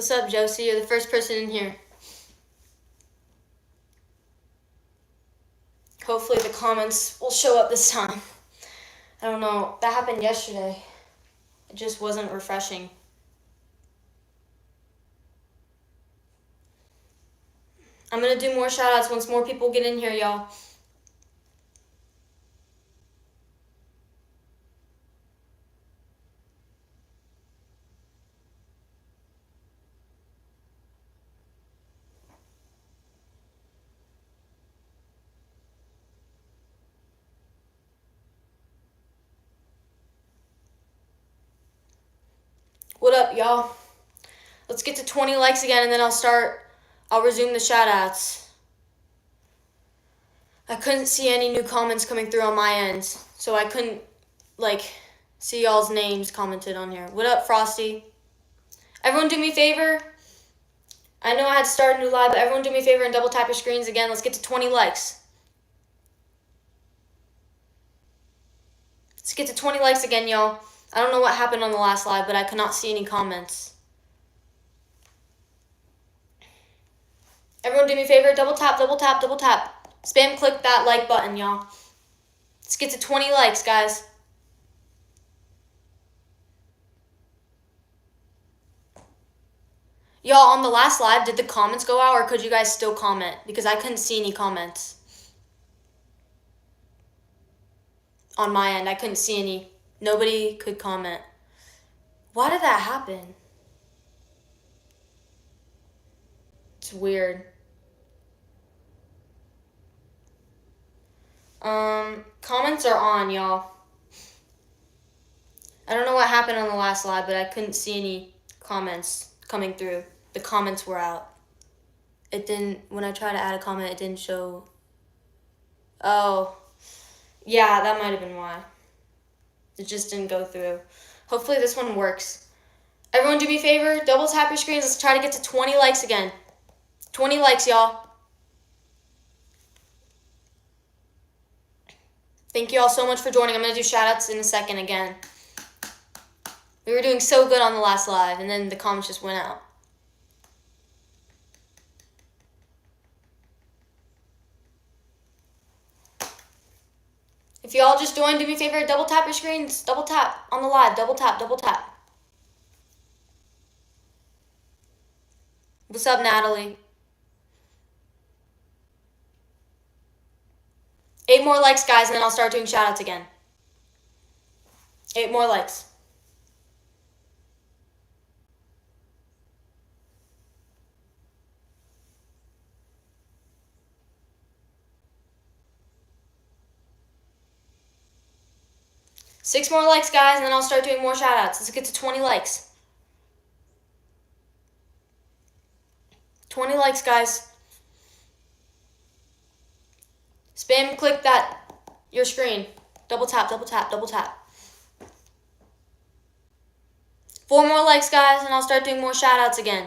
What's up, Josie? You're the first person in here. Hopefully the comments will show up this time. I don't know. That happened yesterday. It just wasn't refreshing. I'm going to do more shoutouts once more people get in here, y'all. What up, y'all? Let's get to 20 likes again, and then I'll resume the shoutouts. I couldn't see any new comments coming through on my end, so I couldn't, see y'all's names commented on here. What up, Frosty? Everyone do me a favor. I know I had to start a new live, but everyone do me a favor and double tap your screens again. Let's get to 20 likes. Let's get to 20 likes again, y'all. I don't know what happened on the last live, but I could not see any comments. Everyone do me a favor, double tap, double tap, double tap. Spam click that like button, y'all. Let's get to 20 likes, guys. Y'all, on the last live, did the comments go out, or could you guys still comment? Because I couldn't see any comments. On my end, I couldn't see any. Nobody could comment. Why did that happen? It's weird. Comments are on, y'all. I don't know what happened on the last live, but I couldn't see any comments coming through. The comments were out. It didn't, when I tried to add a comment, it didn't show. Oh, yeah, that might have been why. It just didn't go through. Hopefully this one works. Everyone do me a favor, double tap your screens. Let's try to get to 20 likes again. 20 likes, y'all. Thank you all so much for joining. I'm going to do shoutouts in a second again. We were doing so good on the last live, and then the comments just went out. If y'all just joined, do me a favor, double tap your screens. Double tap on the live. Double tap, double tap. What's up, Natalie? 8 more likes, guys, and then I'll start doing shoutouts again. 8 more likes. Six more likes, guys, and then I'll start doing more shoutouts. Let's get to 20 likes. 20 likes, guys. Spam click your screen. Double tap, double tap, double tap. 4 more likes, guys, and I'll start doing more shoutouts again.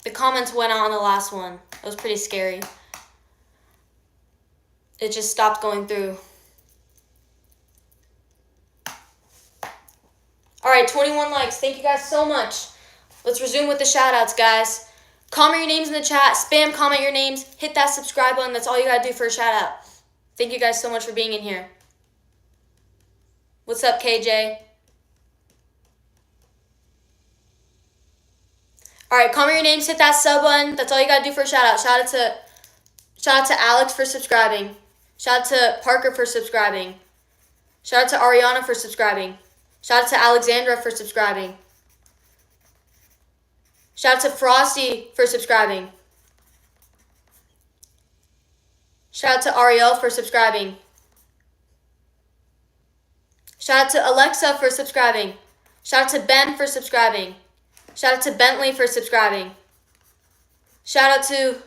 The comments went out on the last one. It was pretty scary. It just stopped going through. All right, 21 likes. Thank you guys so much. Let's resume with the shoutouts, guys. Comment your names in the chat. Spam comment your names. Hit that subscribe button. That's all you got to do for a shoutout. Thank you guys so much for being in here. What's up, KJ? All right, comment your names. Hit that sub button. That's all you got to do for a shoutout. Shout out to Alex for subscribing. Shout out to Parker for subscribing. Shout out to Ariana for subscribing. Shout out to Alexandra for subscribing. Shout out to Frosty for subscribing. Shout out to Ariel for subscribing. Shout out to Alexa for subscribing. Shout out to Ben for subscribing. Shout out to Bentley for subscribing. Shout out to...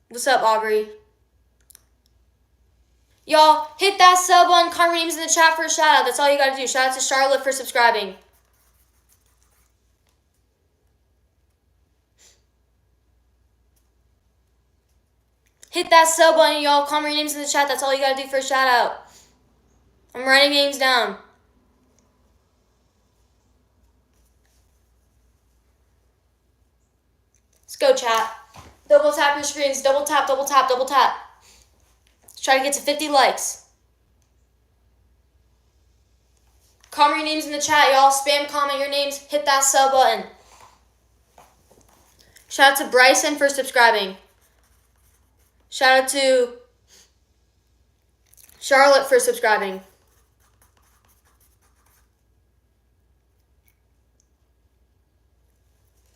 What's up, Aubrey? Y'all, hit that sub button, comment your names in the chat for a shout out. That's all you gotta do. Shout out to Charlotte for subscribing. Hit that sub button, y'all. Comment your names in the chat. That's all you gotta do for a shout out. I'm writing names down. Let's go, chat. Double tap your screens. Double tap, double tap, double tap. Let's try to get to 50 likes. Comment your names in the chat, y'all. Spam comment your names. Hit that sub button. Shout out to Bryson for subscribing. Shout out to Charlotte for subscribing.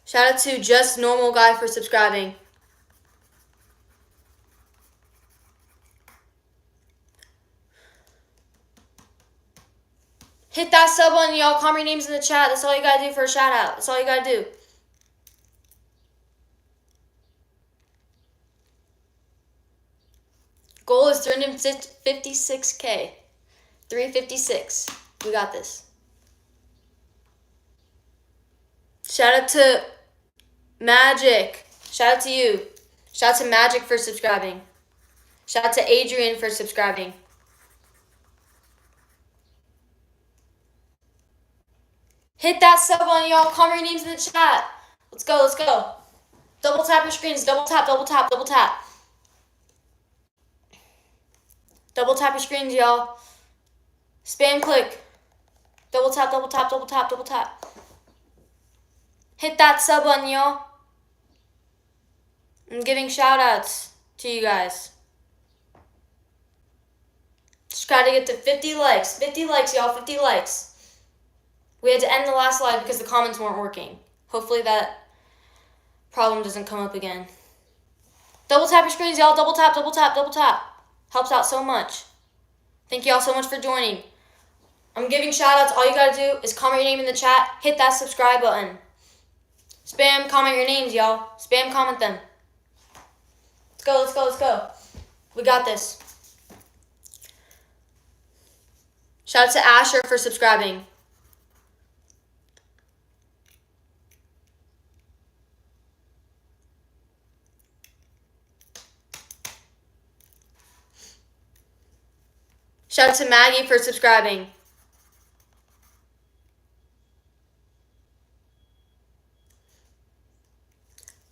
Shout out to Just Normal Guy for subscribing. Hit that sub button, y'all. Comment your names in the chat. That's all you gotta do for a shout out. That's all you gotta do. Goal is 356K. 356. We got this. Shout out to Magic. Shout out to you. Shout out to Magic for subscribing. Shout out to Adrian for subscribing. Hit that sub button, y'all. Comment your names in the chat. Let's go, let's go. Double tap your screens. Double tap, double tap, double tap. Double tap your screens, y'all. Spam click. Double tap, double tap, double tap, double tap. Hit that sub button, y'all. I'm giving shout outs to you guys. Just try to get to 50 likes. 50 likes, y'all. 50 likes. We had to end the last live because the comments weren't working. Hopefully that problem doesn't come up again. Double tap your screens, y'all. Double tap, double tap, double tap. Helps out so much. Thank you all so much for joining. I'm giving shout outs. All you gotta do is comment your name in the chat. Hit that subscribe button. Spam comment your names, y'all. Spam comment them. Let's go, let's go, let's go. We got this. Shout out to Asher for subscribing. Shout out to Maggie for subscribing.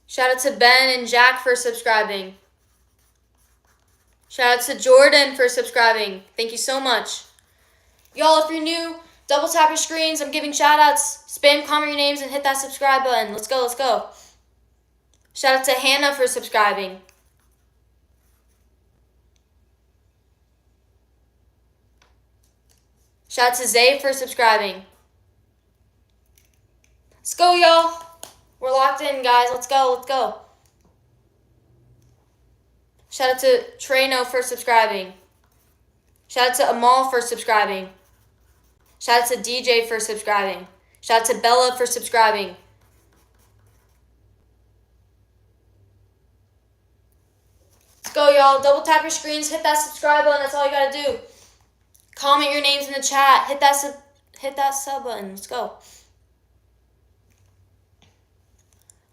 Shout out to Ben and Jack for subscribing. Shout out to Jordan for subscribing. Thank you so much. Y'all, if you're new, double tap your screens. I'm giving shout outs. Spam comment your names and hit that subscribe button. Let's go, let's go. Shout out to Hannah for subscribing. Shout out to Zay for subscribing. Let's go, y'all. We're locked in, guys. Let's go, let's go. Shout out to Treno for subscribing. Shout out to Amal for subscribing. Shout out to DJ for subscribing. Shout out to Bella for subscribing. Let's go, y'all. Double tap your screens. Hit that subscribe button. That's all you gotta do. Comment your names in the chat. Hit that sub button. Let's go.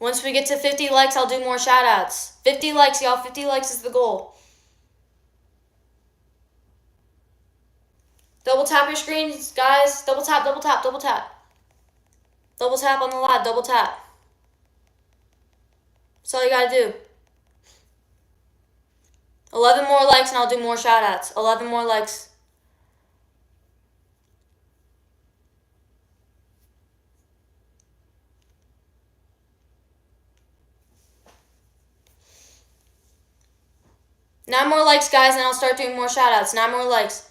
Once we get to 50 likes, I'll do more shout outs. 50 likes, y'all. 50 likes is the goal. Double tap your screens, guys. Double tap, double tap, double tap. Double tap on the live. Double tap. That's all you gotta do. 11 more likes and I'll do more shout outs. 11 more likes. Nine more likes, guys, and I'll start doing more shout outs. 9 more likes.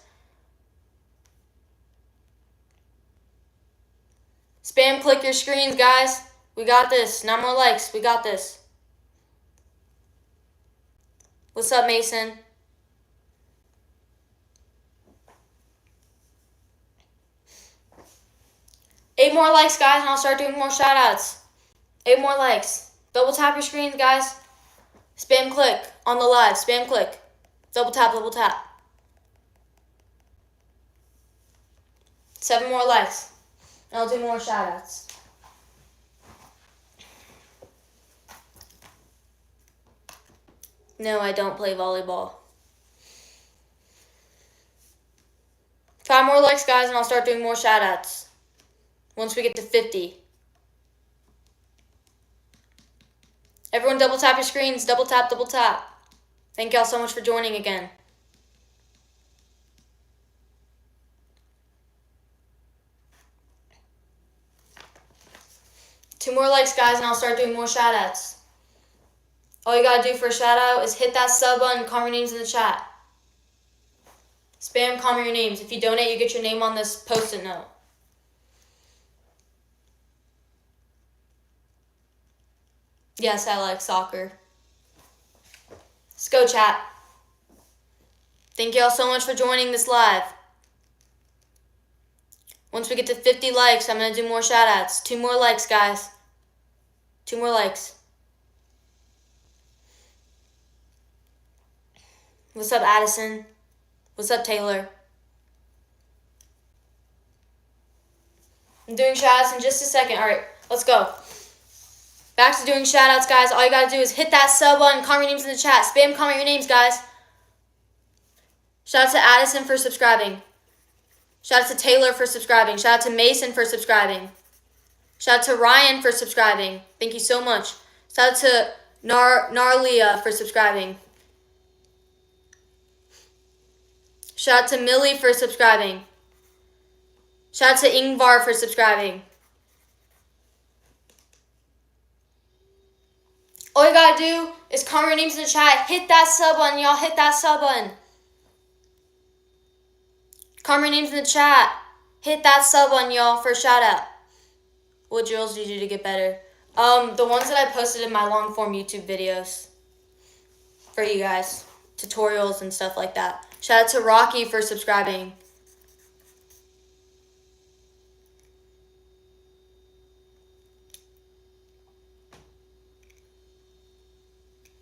Spam click your screens, guys. We got this. 9 more likes. We got this. What's up, Mason? Eight more likes, guys, and I'll start doing more shout outs. 8 more likes. Double tap your screens, guys. Spam click on the live. Spam click. Double tap, double tap. 7 more likes. And I'll do more shout outs. No, I don't play volleyball. 5 more likes, guys, and I'll start doing more shout outs. Once we get to 50. Everyone double tap your screens. Double tap, double tap. Thank y'all so much for joining again. Two more likes, guys, and I'll start doing more shout-outs. All you gotta do for a shout-out is hit that sub button, comment your names in the chat. Spam comment your names. If you donate, you get your name on this post-it note. Yes, I like soccer. Let's go, chat. Thank you all so much for joining this live. Once we get to 50 likes, I'm going to do more shout-outs. 2 more likes, guys. 2 more likes. What's up, Addison? What's up, Taylor? I'm doing shout-outs in just a second. All right, let's go. Back to doing shout-outs, guys. All you got to do is hit that sub button, comment your names in the chat. Spam comment your names, guys. Shout out to Addison for subscribing. Shout out to Taylor for subscribing. Shout out to Mason for subscribing. Shout out to Ryan for subscribing. Thank you so much. Shout out to Narlia for subscribing. Shout out to Millie for subscribing. Shout out to Ingvar for subscribing. All you gotta do is comment your names in the chat. Hit that sub button, y'all. Hit that sub button. Comment your names in the chat. Hit that sub button, y'all, for a shout out. What drills do you do to get better? The ones that I posted in my long form YouTube videos for you guys. Tutorials and stuff like that. Shout out to Rocky for subscribing.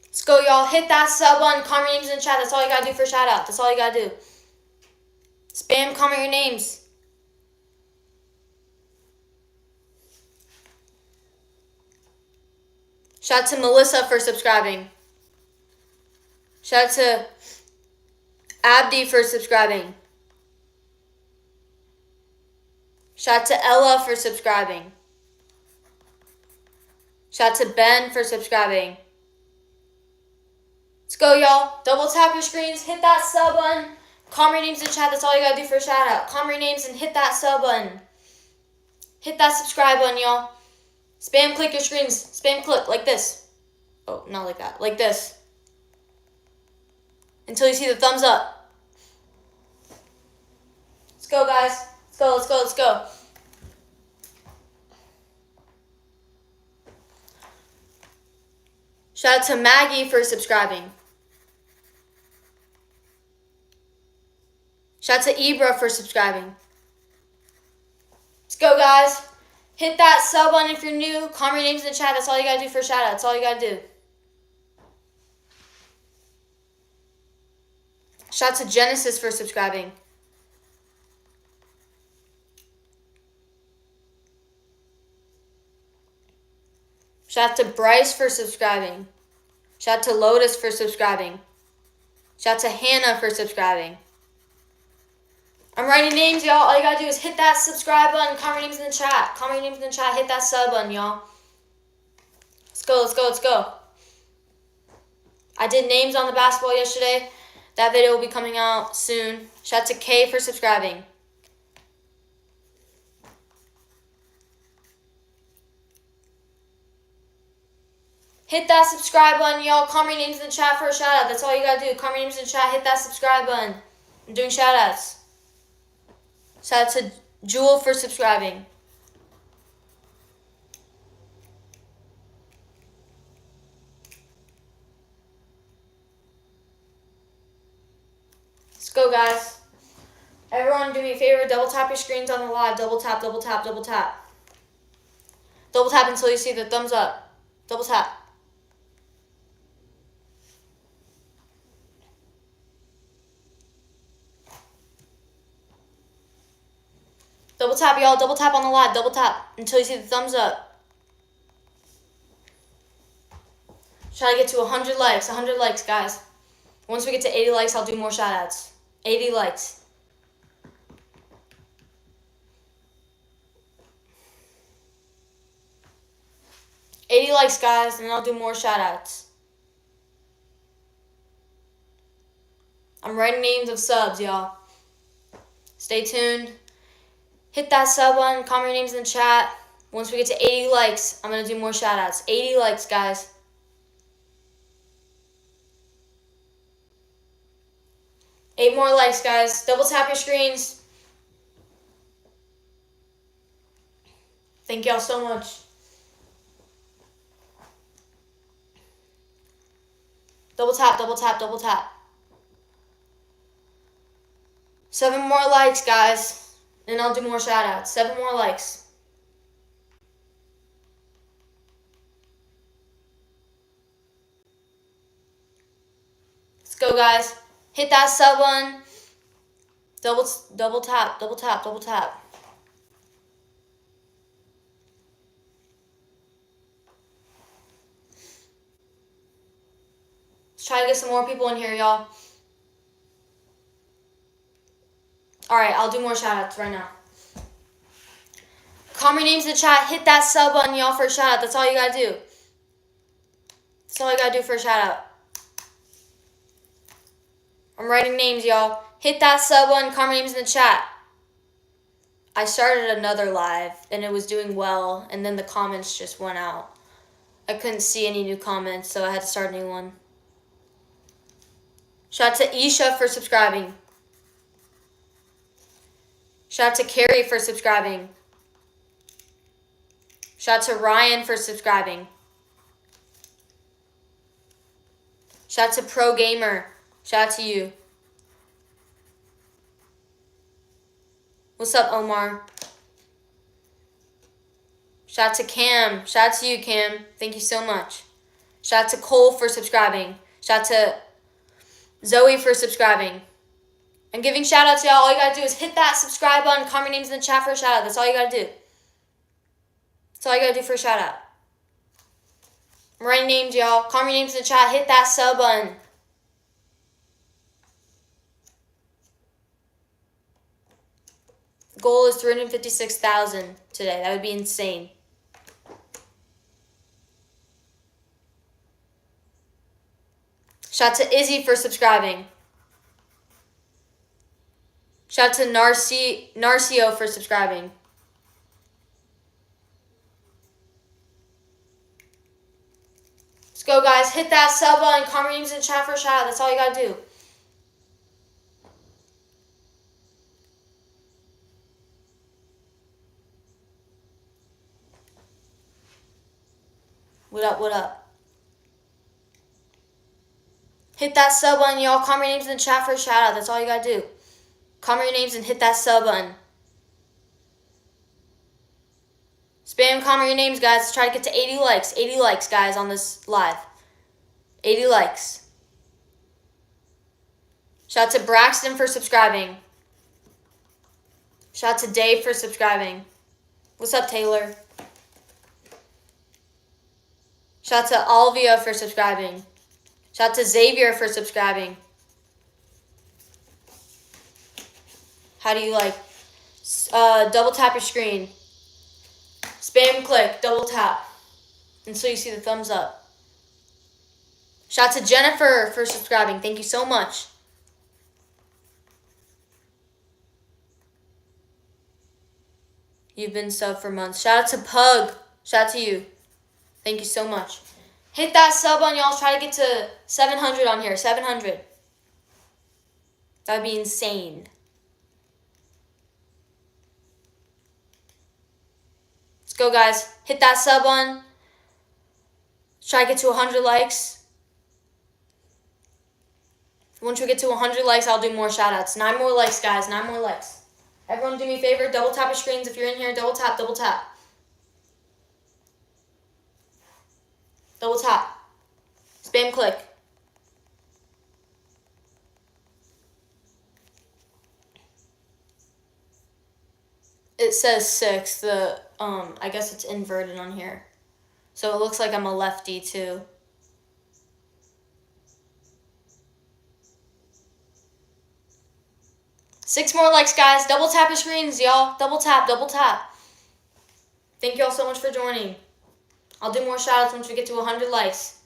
Let's go, y'all. Hit that sub button. Comment your names in the chat. That's all you gotta do for a shout out. That's all you gotta do. Spam comment your names. Shout out to Melissa for subscribing. Shout out to Abdi for subscribing. Shout out to Ella for subscribing. Shout out to Ben for subscribing. Let's go, y'all. Double tap your screens. Hit that sub button. Comment your names in the chat. That's all you gotta do for a shout out. Comment your names and hit that sub button. Hit that subscribe button, y'all. Spam click your screens. Spam click like this. Oh, not like that. Like this. Until you see the thumbs up. Let's go, guys. Let's go, let's go, let's go. Shout out to Maggie for subscribing. Shout out to Ibra for subscribing. Let's go, guys. Hit that sub button if you're new. Comment your names in the chat. That's all you gotta do for a shout out. That's all you gotta do. Shout out to Genesis for subscribing. Shout out to Bryce for subscribing. Shout out to Lotus for subscribing. Shout out to Hannah for subscribing. I'm writing names, y'all. All you gotta do is hit that subscribe button. Comment your names in the chat. Comment your names in the chat. Hit that sub button, y'all. Let's go, let's go, let's go. I did names on the basketball yesterday. That video will be coming out soon. Shout out to Kay for subscribing. Hit that subscribe button, y'all. Comment your names in the chat for a shout out. That's all you gotta do. Comment your names in the chat. Hit that subscribe button. I'm doing shout outs. Shout out to Jewel for subscribing. Let's go, guys. Everyone do me a favor. Double tap your screens on the live. Double tap, double tap, double tap. Double tap until you see the thumbs up. Double tap. Double tap, y'all. Double tap on the live. Double tap until you see the thumbs up. Try to get to 100 likes. 100 likes, guys. Once we get to 80 likes, I'll do more shoutouts. 80 likes. 80 likes, guys, and I'll do more shoutouts. I'm writing names of subs, y'all. Stay tuned. Hit that sub button. Comment your names in the chat. Once we get to 80 likes, I'm going to do more shoutouts. 80 likes, guys. 8 more likes, guys. Double tap your screens. Thank y'all so much. Double tap, double tap, double tap. 7 more likes, guys. And I'll do more shoutouts. 7 more likes. Let's go, guys. Hit that sub button. Double tap, double tap, double tap. Let's try to get some more people in here, y'all. Alright, I'll do more shoutouts right now. Comment your names in the chat. Hit that sub button, y'all, for a shoutout. That's all you gotta do. That's all you gotta do for a shoutout. I'm writing names, y'all. Hit that sub button. Comment names in the chat. I started another live, and it was doing well, and then the comments just went out. I couldn't see any new comments, so I had to start a new one. Shout out to Isha for subscribing. Shout out to Carrie for subscribing. Shout out to Ryan for subscribing. Shout out to Pro Gamer. Shout out to you. What's up, Omar? Shout out to Cam. Shout out to you, Cam. Thank you so much. Shout out to Cole for subscribing. Shout out to Zoe for subscribing. I'm giving shout outs, y'all. All you gotta do is hit that subscribe button, comment your names in the chat for a shout out. That's all you gotta do. That's all you gotta do for a shout out. I'm writing names, y'all. Comment your names in the chat. Hit that sub button. The goal is 356,000 today. That would be insane. Shout out to Izzy for subscribing. Shout out to Narcio for subscribing. Let's go, guys. Hit that sub button. Comment your names in the chat for a shout out. That's all you gotta do. What up, what up? Hit that sub button, y'all. Comment your names in the chat for a shout out. That's all you gotta do. Comment your names and hit that sub button. Spam comment your names, guys. Let's try to get to 80 likes. 80 likes, guys, on this live. 80 likes. Shout out to Braxton for subscribing. Shout out to Dave for subscribing. What's up, Taylor? Shout out to Alvia for subscribing. Shout out to Xavier for subscribing. How do you like? Double tap your screen. Spam click, double tap until you see the thumbs up. Shout out to Jennifer for subscribing. Thank you so much. You've been subbed for months. Shout out to Pug. Shout out to you. Thank you so much. Hit that sub on, y'all. Try to get to 700 on here. 700. That would be insane. Let's go, guys. Hit that sub on. Let's try to get to 100 likes. Once we get to 100 likes, I'll do more shout-outs. 9 more likes, guys. 9 more likes. Everyone do me a favor. Double tap your screens. If you're in here, double tap, double tap. Double tap. Spam click. It says 6. I guess it's inverted on here. So it looks like I'm a lefty too. Six more likes, guys. Double tap your screens, y'all. Double tap, double tap. Thank y'all so much for joining. I'll do more shout outs once we get to 100 likes.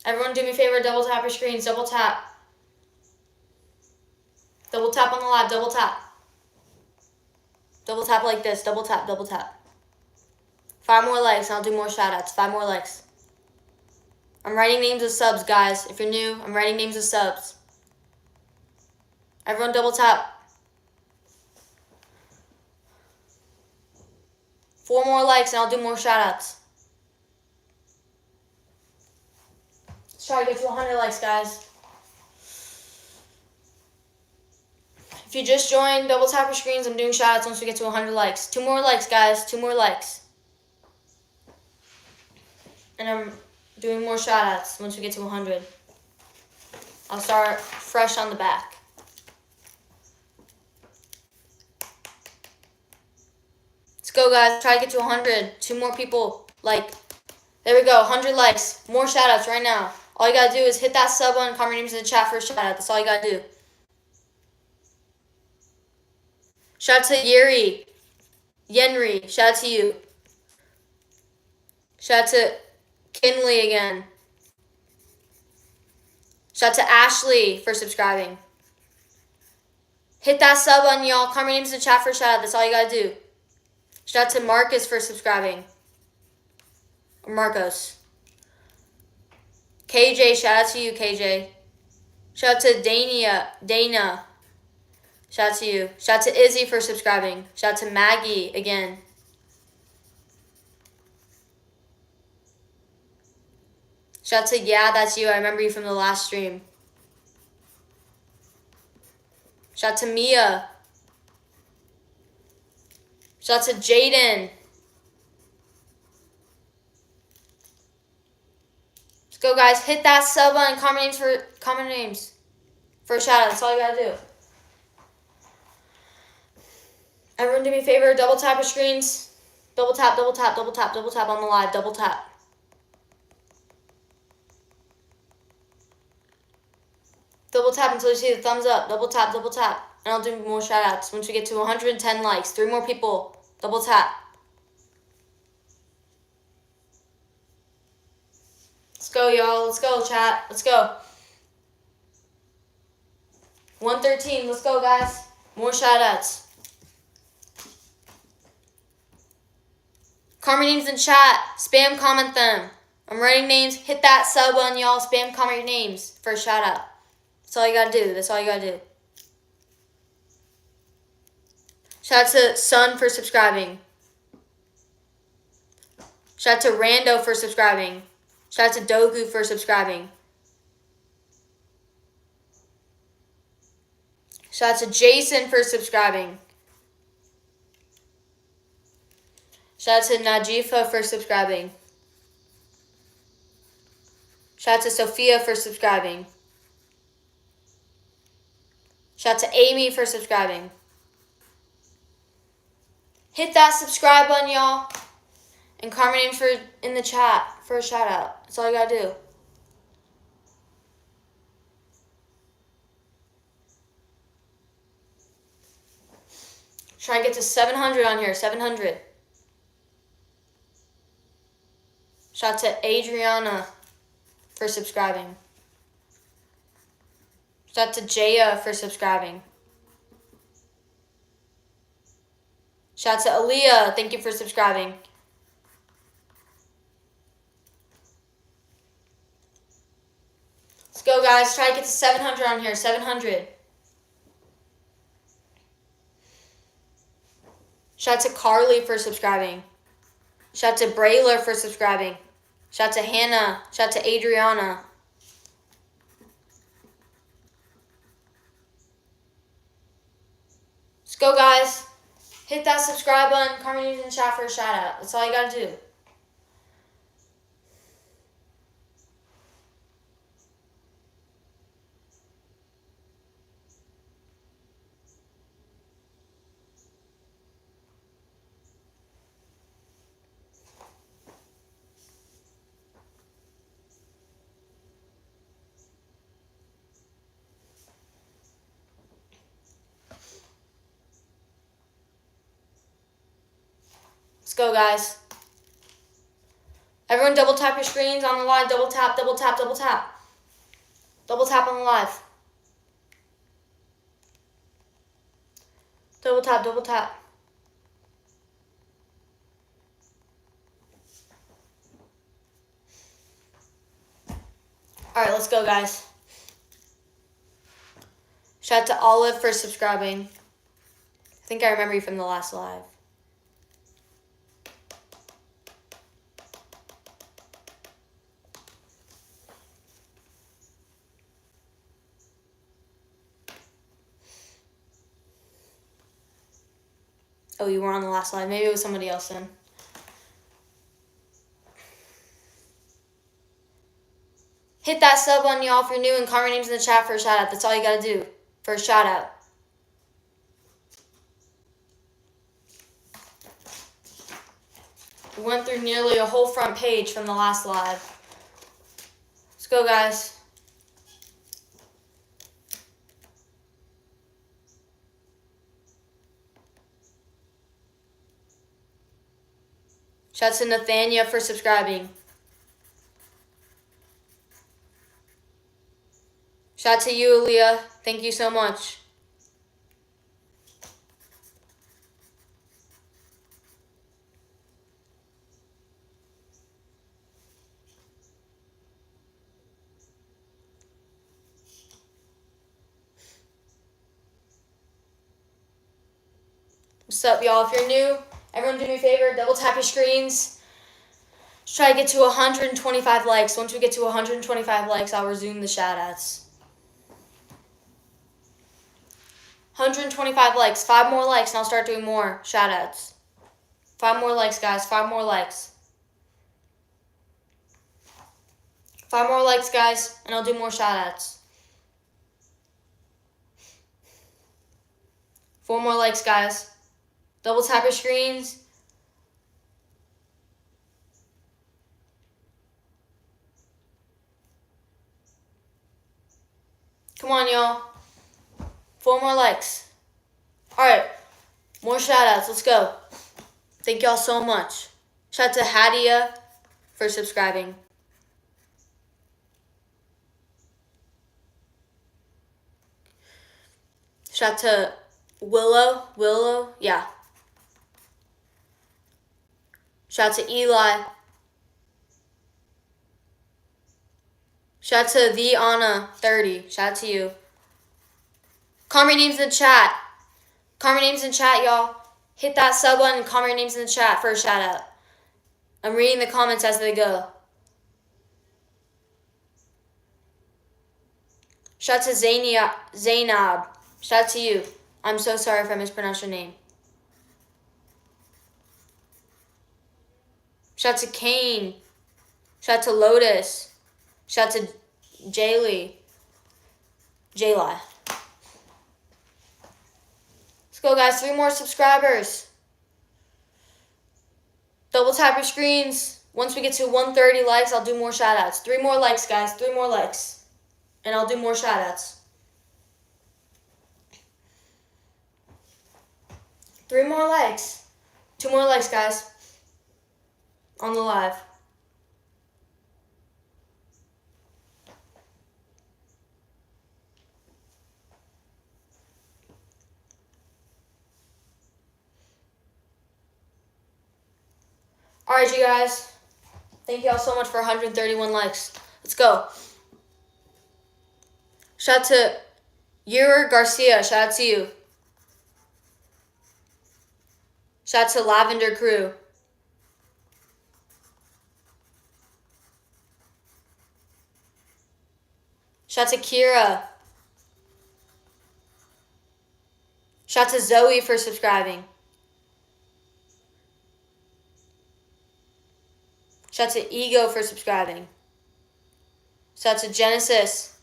Everyone do me a favor, double tap your screens, double tap. Double tap on the live, double tap. Double tap like this, double tap, double tap. 5 more likes and I'll do more shout outs. 5 more likes. I'm writing names of subs, guys. If you're new, I'm writing names of subs. Everyone double tap. 4 more likes and I'll do more shout outs. Let's try to get to 100 likes, guys. If you just joined, double tap your screens. I'm doing shout outs once we get to 100 likes. 2 more likes, guys. 2 more likes. And I'm doing more shout outs once we get to 100. I'll start fresh on the back. Let's go, guys. Try to get to 100. 2 more people. Like, there we go. 100 likes. More shout outs right now. All you gotta do is hit that sub button, comment your names in the chat for a shout out. That's all you gotta do. Shout out to Yeri. Yenri. Shout out to you. Shout out to Kinley again. Shout out to Ashley for subscribing. Hit that sub button, y'all. Comment your names in the chat for a shout out. That's all you gotta do. Shout out to Marcus for subscribing. Or Marcos. KJ, shout out to you, KJ. Shout out to Dana. Shout out to you. Shout out to Izzy for subscribing. Shout out to Maggie again. Shout out to Yeah, that's you. I remember you from the last stream. Shout out to Mia. Shout out to Jaden. Let's go, guys. Hit that sub button. Comment names for a shout out. That's all you gotta do. Everyone do me a favor. Double tap your screens. Double tap, double tap, double tap, double tap on the live. Double tap. Double tap until you see the thumbs up. Double tap, double tap. And I'll do more shout outs once we get to 110 likes. 3 more people. Double tap. Let's go, y'all. Let's go, chat. Let's go. 113. Let's go, guys. More shout outs. Comment names in chat. Spam comment them. I'm writing names. Hit that sub button, y'all. Spam comment your names for a shout out. That's all you gotta do. That's all you gotta do. Shout out to Sun for subscribing. Shout out to Rando for subscribing. Shout out to Dogu for subscribing. Shout out to Jason for subscribing. Shout out to Najifa for subscribing. Shout out to Sophia for subscribing. Shout out to Amy for subscribing. Hit that subscribe button, y'all. And comment names in the chat for a shout out. That's all you gotta do. Try to get to 700 on here. 700. Shout out to Adriana for subscribing. Shout out to Jaya for subscribing. Shout out to Aaliyah. Thank you for subscribing. Let's go, guys. Try to get to 700 on here. 700. Shout out to Carly for subscribing. Shout out to Brayler for subscribing. Shout out to Hannah. Shout out to Adriana. Let's go, guys. Hit that subscribe button. Comment in the chat for a shout out. That's all you gotta do. Let's go, guys. Everyone double tap your screens on the live. Double tap, double tap, double tap. Double tap on the live. Double tap, double tap. Alright, let's go, guys. Shout out to Olive for subscribing. I think I remember you from the last live. Oh, you were on the last live. Maybe it was somebody else then. Hit that sub button, y'all, if you're new, and comment your names in the chat for a shout out. That's all you gotta do for a shout out. We went through nearly a whole front page from the last live. Let's go, guys. Shout out to Nathania for subscribing. Shout out to you, Aaliyah. Thank you so much. What's up, y'all? If you're new, everyone do me a favor, double tap your screens. Let's try to get to 125 likes. Once we get to 125 likes, I'll resume the shoutouts. 125 likes. 5 more likes, and I'll start doing more shoutouts. 5 more likes, guys. 5 more likes. 5 more likes, guys, and I'll do more shoutouts. 4 more likes, guys. Double tap your screens. Come on, y'all. 4 more likes. Alright. More shoutouts. Let's go. Thank y'all so much. Shout out to Hadia for subscribing. Shout out to Willow. Yeah. Shout out to Eli. Shout out to the Anna 30. Shout out to you. Comment your names in the chat. Comment your names in the chat, y'all. Hit that sub button and comment your names in the chat for a shout out. I'm reading the comments as they go. Shout out to Zainab. Shout out to you. I'm so sorry if I mispronounced your name. Shout out to Kane. Shout out to Lotus. Shout out to Jaylee. Let's go, guys. 3 more subscribers. Double tap your screens. Once we get to 130 likes, I'll do more shoutouts. 3 more likes, guys. 3 more likes. And I'll do more shoutouts. 3 more likes. 2 more likes, guys. On the live. Alright, you guys. Thank y'all so much for 131 likes. Let's go. Shout out to Yura Garcia. Shout out to you. Shout out to Lavender Crew. Shout out to Kira. Shout out to Zoe for subscribing. Shout out to Ego for subscribing. Shout out to Genesis.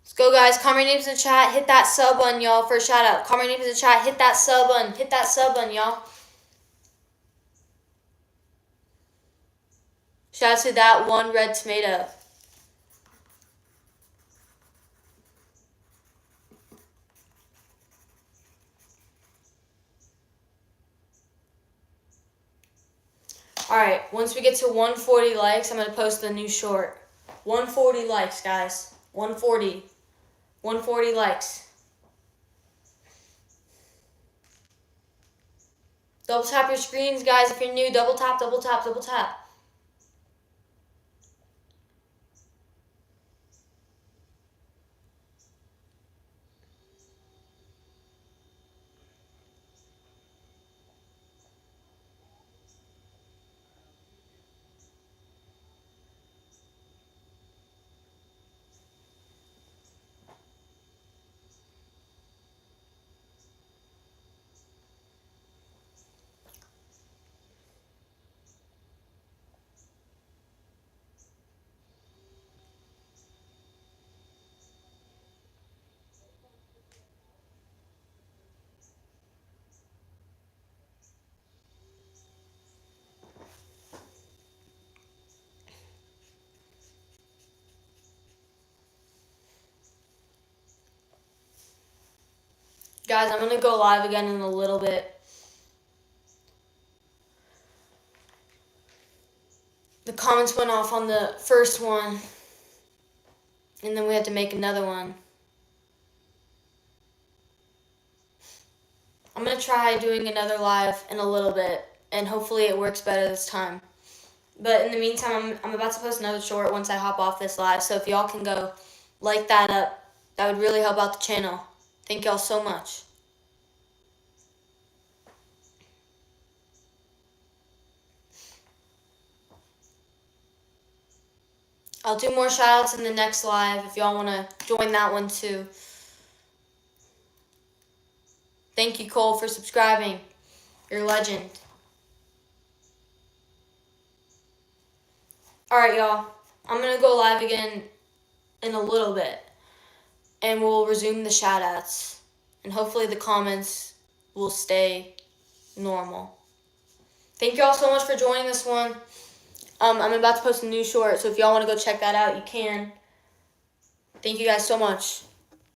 Let's go, guys. Comment your names in the chat. Hit that sub button, y'all, for a shout out. Comment your names in the chat. Hit that sub button. Hit that sub button, y'all. Shout out to that one red tomato. Alright, once we get to 140 likes, I'm going to post the new short. 140 likes, guys. 140. 140 likes. Double tap your screens, guys. If you're new, double tap, double tap, double tap. Guys, I'm going to go live again in a little bit. The comments went off on the first one, and then we had to make another one. I'm going to try doing another live in a little bit, and hopefully it works better this time. But in the meantime, I'm about to post another short once I hop off this live, so if y'all can go like that up, that would really help out the channel. Thank y'all so much. I'll do more shoutouts in the next live if y'all want to join that one too. Thank you, Cole, for subscribing. You're a legend. Alright, y'all. I'm going to go live again in a little bit. And we'll resume the shoutouts. And hopefully the comments will stay normal. Thank y'all so much for joining this one. I'm about to post a new short, so if y'all want to go check that out, you can. Thank you guys so much.